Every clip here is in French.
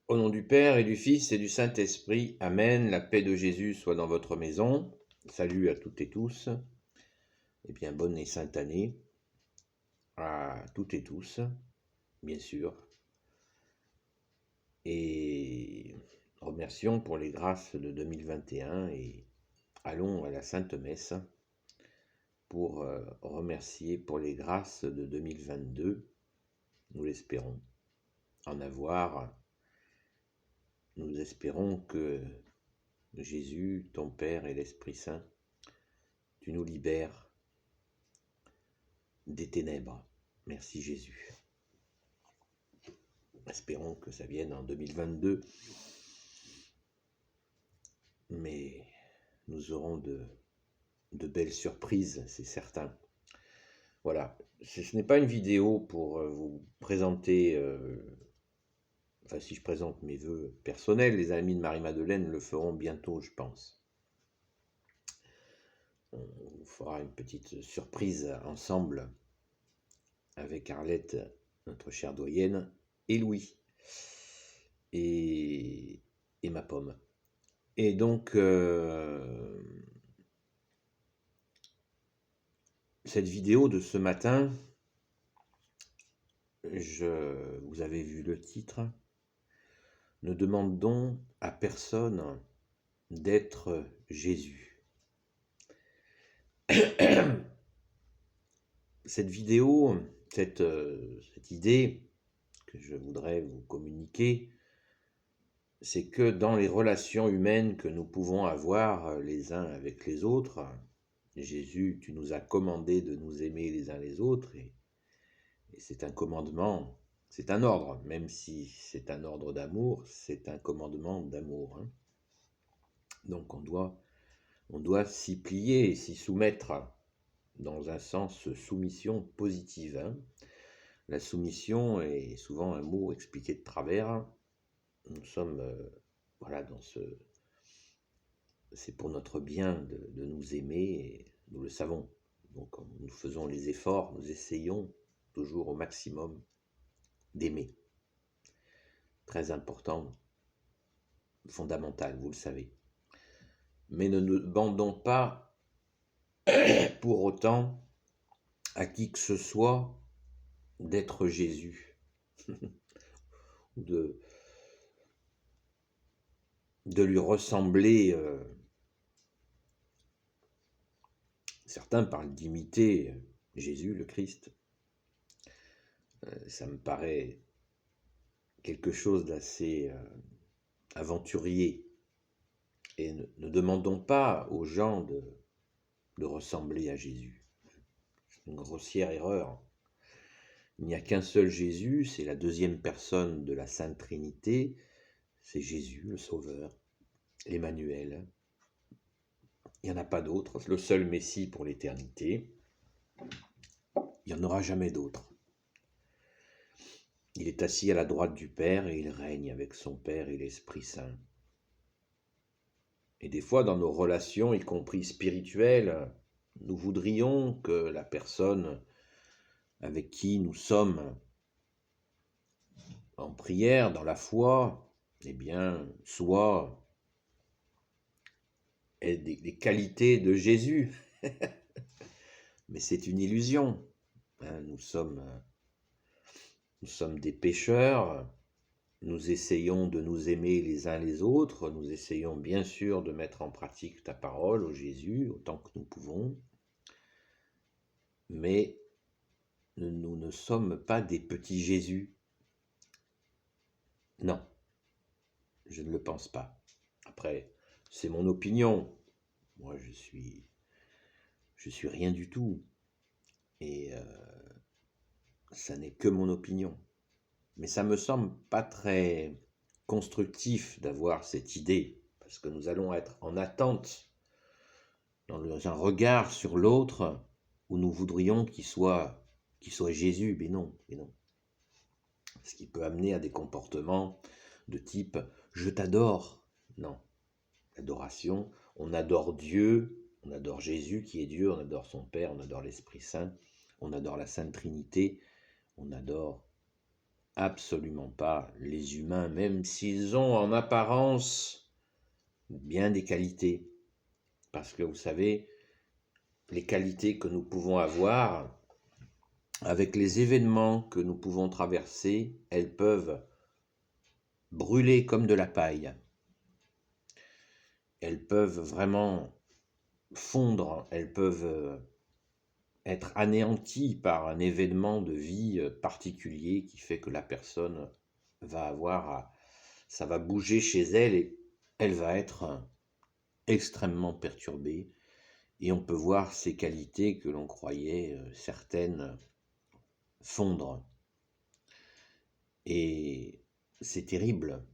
Au nom du Père et du Fils et du Saint-Esprit, Amen. La paix de Jésus soit dans votre maison. Salut à toutes et tous. Et bien, bonne et sainte année à toutes et tous, bien sûr. Et remercions pour les grâces de 2021 et allons à la Sainte Messe pour remercier pour les grâces de 2022. Nous l'espérons en avoir. Nous espérons que Jésus, ton Père et l'Esprit Saint, tu nous libères des ténèbres. Merci Jésus. Espérons que ça vienne en 2022. Mais nous aurons de belles surprises, c'est certain. Voilà, ce n'est pas une vidéo pour vous présenter, enfin si je présente mes vœux personnels, les amis de Marie-Madeleine le feront bientôt, je pense. On vous fera une petite surprise ensemble avec Arlette, notre chère doyenne, et Louis, et ma pomme. Et donc, cette vidéo de ce matin, vous avez vu le titre, ne demandons à personne d'être Jésus. Cette vidéo, cette idée que je voudrais vous communiquer, c'est que dans les relations humaines que nous pouvons avoir les uns avec les autres, Jésus, tu nous as commandé de nous aimer les uns les autres, et c'est un commandement, c'est un ordre, même si c'est un ordre d'amour, c'est un commandement d'amour. Hein. Donc on doit s'y plier et s'y soumettre dans un sens soumission positive. Hein. La soumission est souvent un mot expliqué de travers. Nous sommes voilà, c'est pour notre bien de nous aimer, et nous le savons. Donc nous faisons les efforts, nous essayons toujours au maximum d'aimer. Très important, fondamental, vous le savez. Mais ne nous bandons pas pour autant à qui que ce soit d'être Jésus, ou de lui ressembler. Certains parlent d'imiter Jésus, le Christ. Ça me paraît quelque chose d'assez aventurier. Et ne demandons pas aux gens de ressembler à Jésus. C'est une grossière erreur. Il n'y a qu'un seul Jésus, c'est la deuxième personne de la Sainte Trinité, c'est Jésus, le Sauveur, l'Emmanuel. Il n'y en a pas d'autre, c'est le seul Messie pour l'éternité. Il n'y en aura jamais d'autre. Il est assis à la droite du Père et il règne avec son Père et l'Esprit Saint. Et des fois, dans nos relations, y compris spirituelles, nous voudrions que la personne avec qui nous sommes en prière, dans la foi, eh bien, soit ait des qualités de Jésus. Mais c'est une illusion. Hein, nous sommes des pécheurs. Nous essayons de nous aimer les uns les autres. Nous essayons bien sûr de mettre en pratique ta parole, ô Jésus, autant que nous pouvons. Mais nous ne sommes pas des petits Jésus. Non, je ne le pense pas. Après, c'est mon opinion. Moi, je suis rien du tout. Et ça n'est que mon opinion. Mais ça me semble pas très constructif d'avoir cette idée, parce que nous allons être en attente, dans un regard sur l'autre, où nous voudrions qu'il soit Jésus. Mais non, mais non. Ce qui peut amener à des comportements de type « je t'adore ». Non, l'adoration, on adore Dieu, on adore Jésus qui est Dieu, on adore son Père, on adore l'Esprit Saint, on adore la Sainte Trinité, on adore absolument pas les humains, même s'ils ont en apparence bien des qualités. Parce que vous savez, les qualités que nous pouvons avoir, avec les événements que nous pouvons traverser, elles peuvent brûler comme de la paille. Elles peuvent vraiment fondre, elles peuvent être anéanties par un événement de vie particulier qui fait que la personne va ça va bouger chez elle et elle va être extrêmement perturbée. Et on peut voir ces qualités que l'on croyait certaines fondre. Et c'est terrible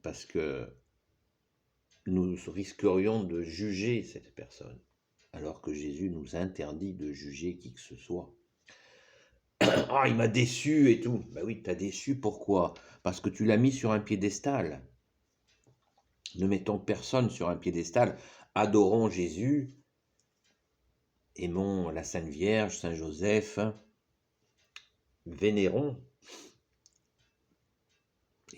parce que nous risquerions de juger cette personne, alors que Jésus nous interdit de juger qui que ce soit. Ah, il m'a déçu et tout. Ben oui, t'as déçu, pourquoi? Parce que tu l'as mis sur un piédestal. Ne mettons personne sur un piédestal. Adorons Jésus, aimons la Sainte Vierge, Saint Joseph, vénérons,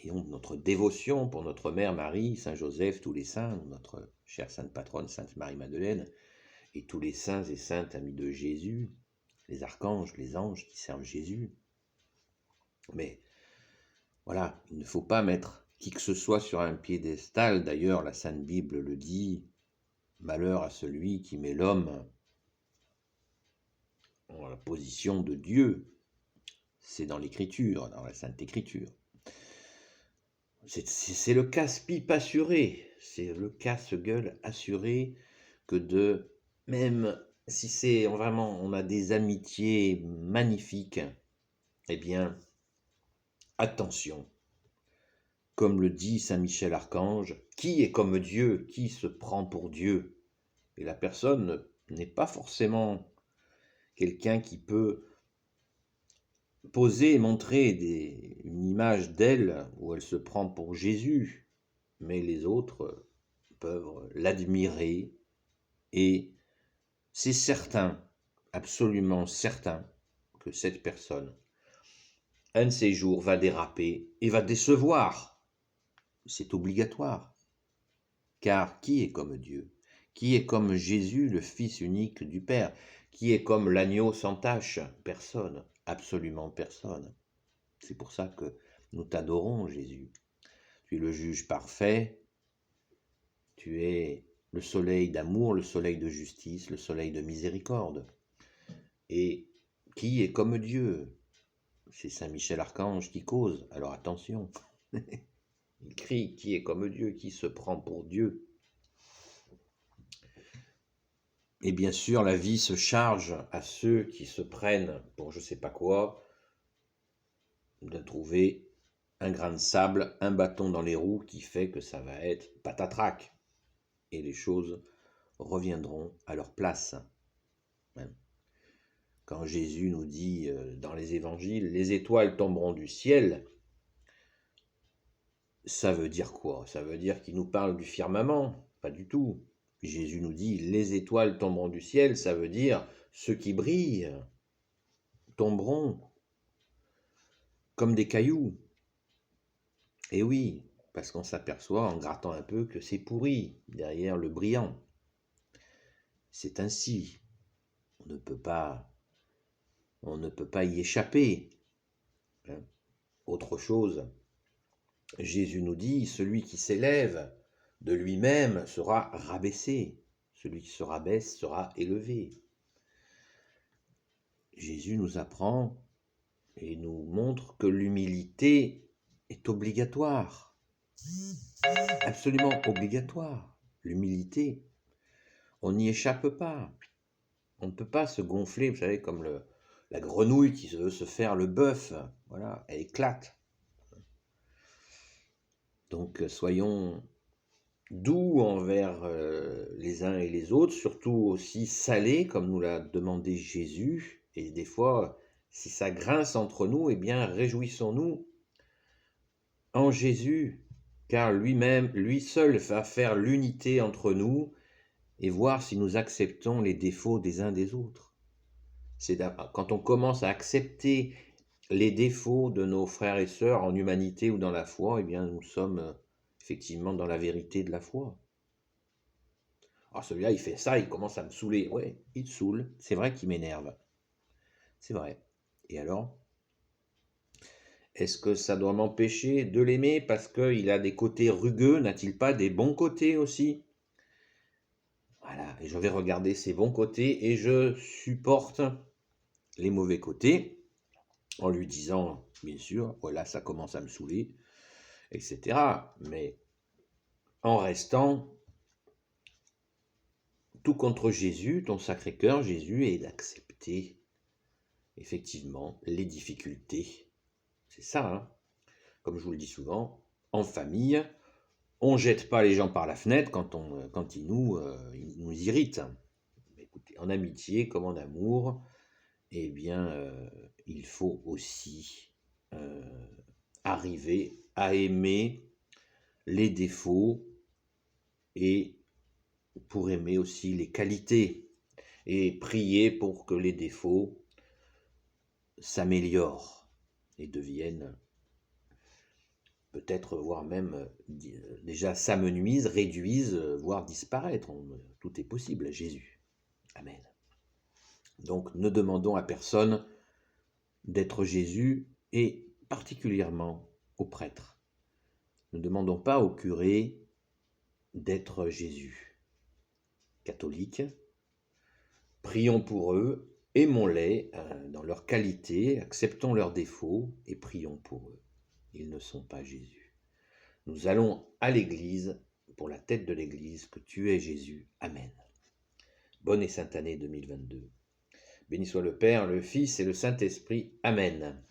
ayons notre dévotion pour notre Mère Marie, Saint Joseph, tous les saints, notre chère Sainte Patronne, Sainte Marie-Madeleine, et tous les saints et saintes amis de Jésus, les archanges, les anges qui servent Jésus. Mais voilà, il ne faut pas mettre qui que ce soit sur un piédestal. D'ailleurs, la Sainte Bible le dit, malheur à celui qui met l'homme en la position de Dieu. C'est dans l'Écriture, dans la Sainte Écriture. C'est le casse-pipe assuré, c'est le casse-gueule assuré que même si c'est vraiment, on a des amitiés magnifiques, eh bien, attention, comme le dit Saint Michel Archange, qui est comme Dieu, qui se prend pour Dieu? Et la personne n'est pas forcément quelqu'un qui peut poser et montrer une image d'elle où elle se prend pour Jésus, mais les autres peuvent l'admirer et c'est certain, absolument certain, que cette personne, un de ces jours, va déraper et va décevoir. C'est obligatoire. Car qui est comme Dieu? Qui est comme Jésus, le Fils unique du Père? Qui est comme l'agneau sans tache? Personne, absolument personne. C'est pour ça que nous t'adorons, Jésus. Tu es le juge parfait, tu es le soleil d'amour, le soleil de justice, le soleil de miséricorde. Et qui est comme Dieu? C'est Saint Michel Archange qui cause, alors attention. Il crie, qui est comme Dieu, qui se prend pour Dieu? Et bien sûr, la vie se charge à ceux qui se prennent pour je sais pas quoi, de trouver un grain de sable, un bâton dans les roues qui fait que ça va être patatrac. Et les choses reviendront à leur place. Quand Jésus nous dit dans les évangiles, les étoiles tomberont du ciel, ça veut dire quoi? Ça veut dire qu'il nous parle du firmament? Pas du tout. Jésus nous dit, les étoiles tomberont du ciel, ça veut dire ceux qui brillent tomberont comme des cailloux. Et oui, parce qu'on s'aperçoit en grattant un peu que c'est pourri derrière le brillant. C'est ainsi. On ne peut pas y échapper. Autre chose, Jésus nous dit, celui qui s'élève de lui-même sera rabaissé, celui qui se rabaisse sera élevé. Jésus nous apprend et nous montre que l'humilité est obligatoire, absolument obligatoire. L'humilité, on n'y échappe pas. On ne peut pas se gonfler, vous savez, comme la grenouille qui veut se faire le bœuf. Voilà, elle éclate. Donc soyons doux envers les uns et les autres, surtout aussi salés, comme nous l'a demandé Jésus. Et des fois, si ça grince entre nous, eh bien, réjouissons-nous en Jésus, car lui-même, lui seul va faire l'unité entre nous et voir si nous acceptons les défauts des uns des autres. C'est quand on commence à accepter les défauts de nos frères et sœurs en humanité ou dans la foi, eh bien, nous sommes effectivement dans la vérité de la foi. Alors celui-là, il fait ça, il commence à me saouler. Ouais, il te saoule. C'est vrai qu'il m'énerve. C'est vrai. Et alors, est-ce que ça doit m'empêcher de l'aimer parce qu'il a des côtés rugueux? N'a-t-il pas des bons côtés aussi? Voilà, et je vais regarder ses bons côtés et je supporte les mauvais côtés en lui disant, bien sûr, voilà, ça commence à me saouler, etc. Mais en restant tout contre Jésus, ton Sacré-Cœur, Jésus, et d'accepter effectivement les difficultés. C'est ça, hein. Comme je vous le dis souvent, en famille, on ne jette pas les gens par la fenêtre quand ils nous irritent. Écoutez, en amitié comme en amour, eh bien, il faut aussi arriver à aimer les défauts et pour aimer aussi les qualités et prier pour que les défauts s'améliorent et deviennent peut-être, voire même déjà s'amenuisent, réduisent, voire disparaître. Tout est possible à Jésus. Amen. Donc ne demandons à personne d'être Jésus et particulièrement aux prêtres. Ne demandons pas aux curés d'être Jésus. Catholiques, prions pour eux, aimons-les dans leur qualité, acceptons leurs défauts et prions pour eux. Ils ne sont pas Jésus. Nous allons à l'Église pour la tête de l'Église, que tu es Jésus. Amen. Bonne et sainte année 2022. Béni soit le Père, le Fils et le Saint-Esprit. Amen.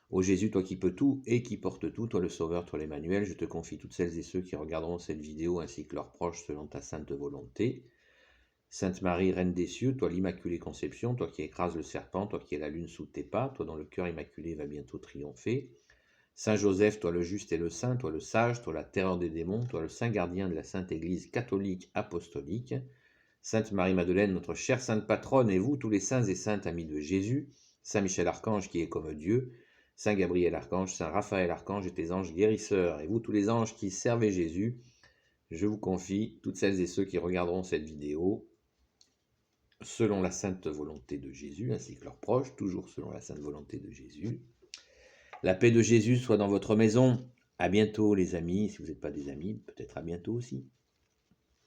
Ô Jésus, toi qui peux tout et qui portes tout, toi le Sauveur, toi l'Emmanuel, je te confie toutes celles et ceux qui regarderont cette vidéo ainsi que leurs proches selon ta sainte volonté. Sainte Marie, Reine des cieux, toi l'Immaculée Conception, toi qui écrases le serpent, toi qui es la lune sous tes pas, toi dont le cœur immaculé va bientôt triompher. Saint Joseph, toi le juste et le saint, toi le sage, toi la terreur des démons, toi le saint gardien de la Sainte Église catholique apostolique. Sainte Marie-Madeleine, notre chère sainte patronne, et vous tous les saints et saintes amis de Jésus. Saint Michel Archange qui est comme Dieu. Saint Gabriel Archange, Saint Raphaël Archange et tes anges guérisseurs. Et vous tous les anges qui servez Jésus, je vous confie toutes celles et ceux qui regarderont cette vidéo selon la sainte volonté de Jésus, ainsi que leurs proches, toujours selon la sainte volonté de Jésus. La paix de Jésus soit dans votre maison. À bientôt les amis, si vous n'êtes pas des amis, peut-être à bientôt aussi.